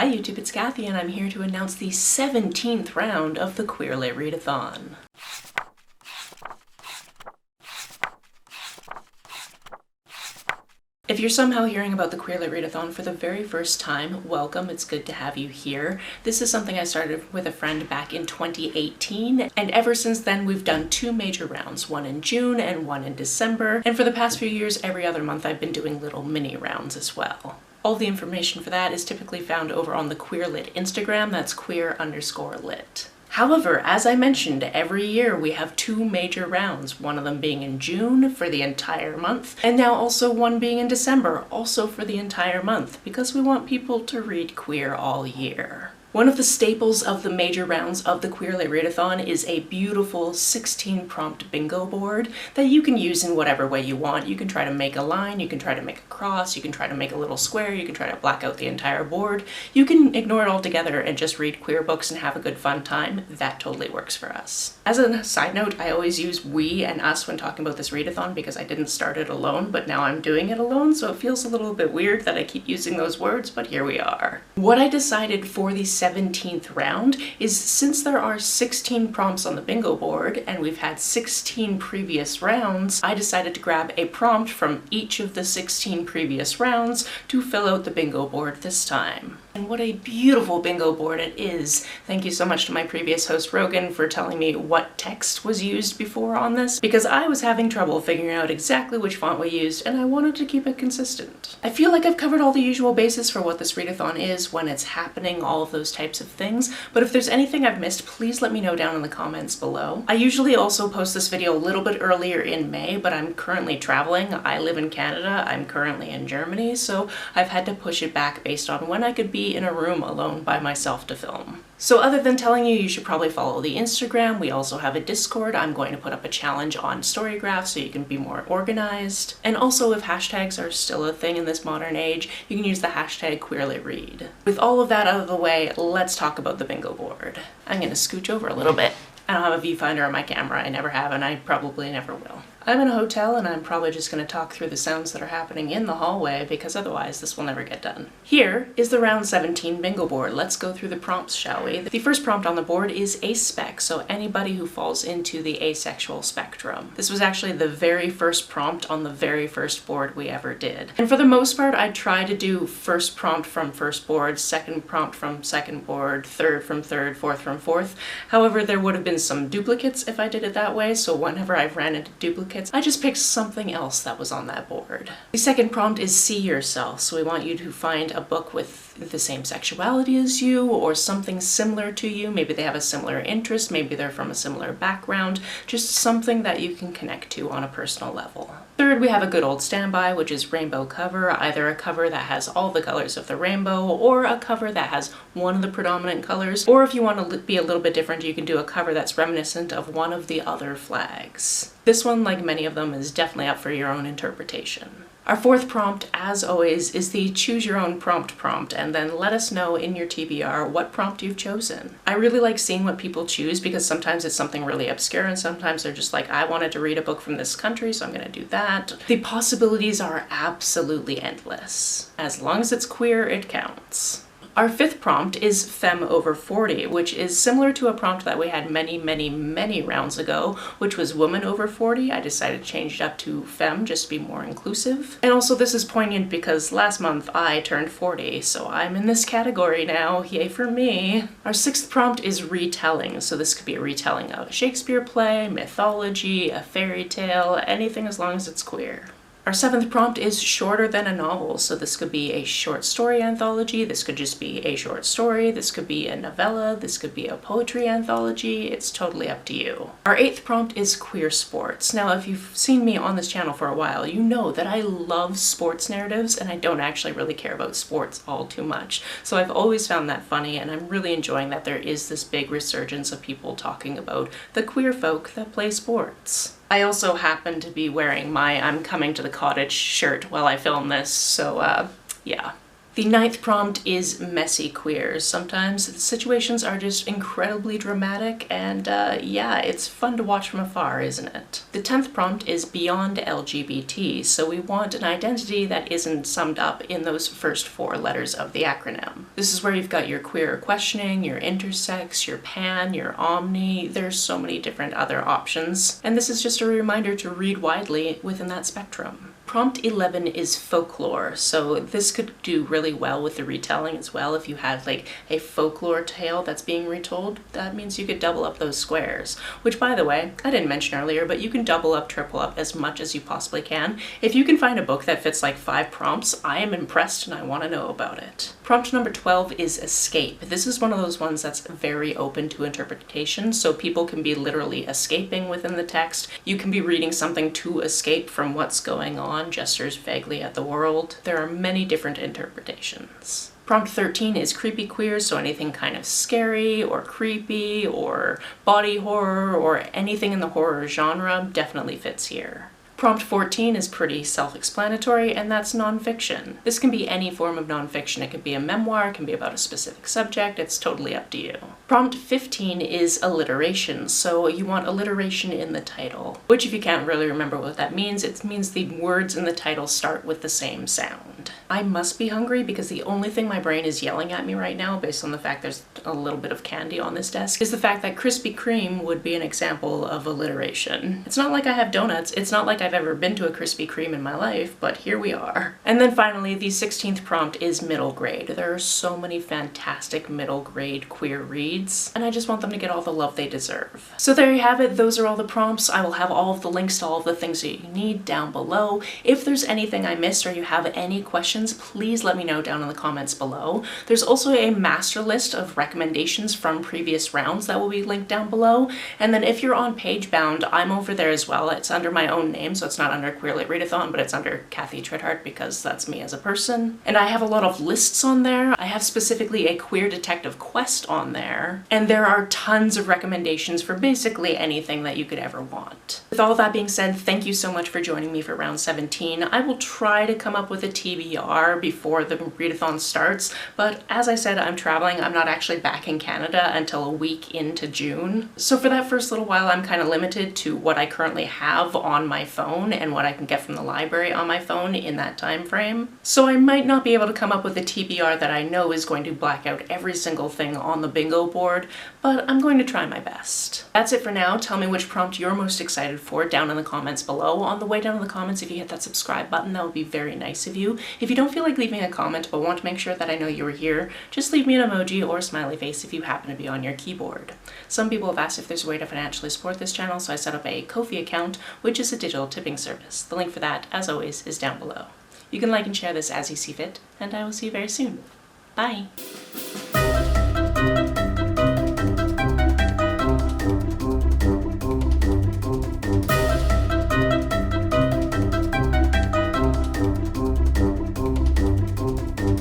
Hi YouTube, it's Kathy and I'm here to announce the 17th round of the Queer Lit Readathon. If you're somehow hearing about the Queer Lit Readathon for the very first time, welcome, it's good to have you here. This is something I started with a friend back in 2018, and ever since then we've done two major rounds, one in June and one in December, and for the past few years every other month I've been doing little mini rounds as well. All the information for that is typically found over on the Queer Lit Instagram, that's queer_lit. However, as I mentioned, every year we have two major rounds, one of them being in June for the entire month, and now also one being in December, also for the entire month, because we want people to read queer all year. One of the staples of the major rounds of the Queer Lit Readathon is a beautiful 16 prompt bingo board that you can use in whatever way you want. You can try to make a line, you can try to make a cross, you can try to make a little square, you can try to black out the entire board. You can ignore it altogether and just read queer books and have a good fun time. That totally works for us. As a side note, I always use we and us when talking about this readathon because I didn't start it alone, but now I'm doing it alone, so it feels a little bit weird that I keep using those words, but here we are. What I decided for the 17th round is, since there are 16 prompts on the bingo board and we've had 16 previous rounds, I decided to grab a prompt from each of the 16 previous rounds to fill out the bingo board this time. And what a beautiful bingo board it is. Thank you so much to my previous host Rogan for telling me what text was used before on this, because I was having trouble figuring out exactly which font we used and I wanted to keep it consistent. I feel like I've covered all the usual bases for what this readathon is, when it's happening, all of those types of things, but if there's anything I've missed, please let me know down in the comments below. I usually also post this video a little bit earlier in May, but I'm currently traveling. I live in Canada, I'm currently in Germany, so I've had to push it back based on when I could be in a room alone by myself to film. So other than telling you should probably follow the Instagram, we also have a Discord. I'm going to put up a challenge on Storygraph so you can be more organized. And also, if hashtags are still a thing in this modern age, you can use the hashtag QueerLitRead. With all of that out of the way, let's talk about the bingo board. I'm gonna scooch over a little bit. I don't have a viewfinder on my camera, I never have, and I probably never will. I'm in a hotel and I'm probably just going to talk through the sounds that are happening in the hallway because otherwise this will never get done. Here is the round 17 bingo board. Let's go through the prompts, shall we? The first prompt on the board is aspec, so anybody who falls into the asexual spectrum. This was actually the very first prompt on the very first board we ever did. And for the most part, I try to do first prompt from first board, second prompt from second board, third from third, fourth from fourth. However, there would have been some duplicates if I did it that way, so whenever I've ran into duplicates, I just picked something else that was on that board. The second prompt is see yourself, so we want you to find a book with the same sexuality as you or something similar to you. Maybe they have a similar interest, maybe they're from a similar background, just something that you can connect to on a personal level. Third, we have a good old standby, which is rainbow cover, either a cover that has all the colors of the rainbow or a cover that has one of the predominant colors, or if you want to be a little bit different, you can do a cover that's reminiscent of one of the other flags. This one, like many of them, is definitely up for your own interpretation. Our fourth prompt, as always, is the choose your own prompt, and then let us know in your TBR what prompt you've chosen. I really like seeing what people choose because sometimes it's something really obscure and sometimes they're just like, I wanted to read a book from this country, so I'm gonna do that. The possibilities are absolutely endless. As long as it's queer, it counts. Our fifth prompt is femme over 40, which is similar to a prompt that we had many rounds ago, which was woman over 40. I decided to change it up to femme just to be more inclusive. And also this is poignant because last month I turned 40, so I'm in this category now, yay for me. Our sixth prompt is retelling, so this could be a retelling of a Shakespeare play, mythology, a fairy tale, anything as long as it's queer. Our seventh prompt is shorter than a novel, so this could be a short story anthology, this could just be a short story, this could be a novella, this could be a poetry anthology, it's totally up to you. Our eighth prompt is queer sports. Now, if you've seen me on this channel for a while, you know that I love sports narratives and I don't actually really care about sports all too much. So I've always found that funny and I'm really enjoying that there is this big resurgence of people talking about the queer folk that play sports. I also happen to be wearing my I'm coming to the cottage shirt while I film this, so yeah. The 9th prompt is messy queers. Sometimes the situations are just incredibly dramatic and yeah, it's fun to watch from afar, isn't it? The 10th prompt is beyond LGBT, so we want an identity that isn't summed up in those first 4 letters of the acronym. This is where you've got your queer questioning, your intersex, your pan, your omni. There's so many different other options, and this is just a reminder to read widely within that spectrum. Prompt 11 is folklore, so this could do really well with the retelling as well. If you had like a folklore tale that's being retold, that means you could double up those squares, which, by the way, I didn't mention earlier, but you can double up, triple up as much as you possibly can. If you can find a book that fits like 5 prompts, I am impressed and I want to know about it. Prompt number 12 is escape. This is one of those ones that's very open to interpretation, so people can be literally escaping within the text. You can be reading something to escape from what's going on, gestures vaguely at the world. There are many different interpretations. Prompt 13 is creepy queer, so anything kind of scary or creepy or body horror or anything in the horror genre definitely fits here. Prompt 14 is pretty self-explanatory, and that's nonfiction. This can be any form of nonfiction. It can be a memoir, it can be about a specific subject, it's totally up to you. Prompt 15 is alliteration, so you want alliteration in the title, which if you can't really remember what that means, it means the words in the title start with the same sound. I must be hungry because the only thing my brain is yelling at me right now, based on the fact there's a little bit of candy on this desk, is the fact that Krispy Kreme would be an example of alliteration. It's not like I have donuts, it's not like I've ever been to a Krispy Kreme in my life, but here we are. And then finally, the 16th prompt is middle grade. There are so many fantastic middle grade queer reads, and I just want them to get all the love they deserve. So there you have it, those are all the prompts. I will have all of the links to all of the things that you need down below. If there's anything I missed or you have any questions, please let me know down in the comments below. There's also a master list of recommendations from previous rounds that will be linked down below. And then if you're on Pagebound, I'm over there as well. It's under my own name, so it's not under Queer Lit Readathon, but it's under Kathy Trithardt because that's me as a person. And I have a lot of lists on there. I have specifically a queer detective quest on there. And there are tons of recommendations for basically anything that you could ever want. With all that being said, thank you so much for joining me for round 17. I will try to come up with a TBR before the readathon starts, but as I said, I'm traveling. I'm not actually back in Canada until a week into June. So for that first little while, I'm kind of limited to what I currently have on my phone and what I can get from the library on my phone in that time frame. So I might not be able to come up with a TBR that I know is going to black out every single thing on the bingo board, but I'm going to try my best. That's it for now. Tell me which prompt you're most excited for down in the comments below. On the way down in the comments, if you hit that subscribe button, that would be very nice of you. If you don't feel like leaving a comment but want to make sure that I know you were here, just leave me an emoji or a smiley face if you happen to be on your keyboard. Some people have asked if there's a way to financially support this channel, so I set up a Ko-fi account, which is a digital tipping service. The link for that, as always, is down below. You can like and share this as you see fit, and I will see you very soon. Bye!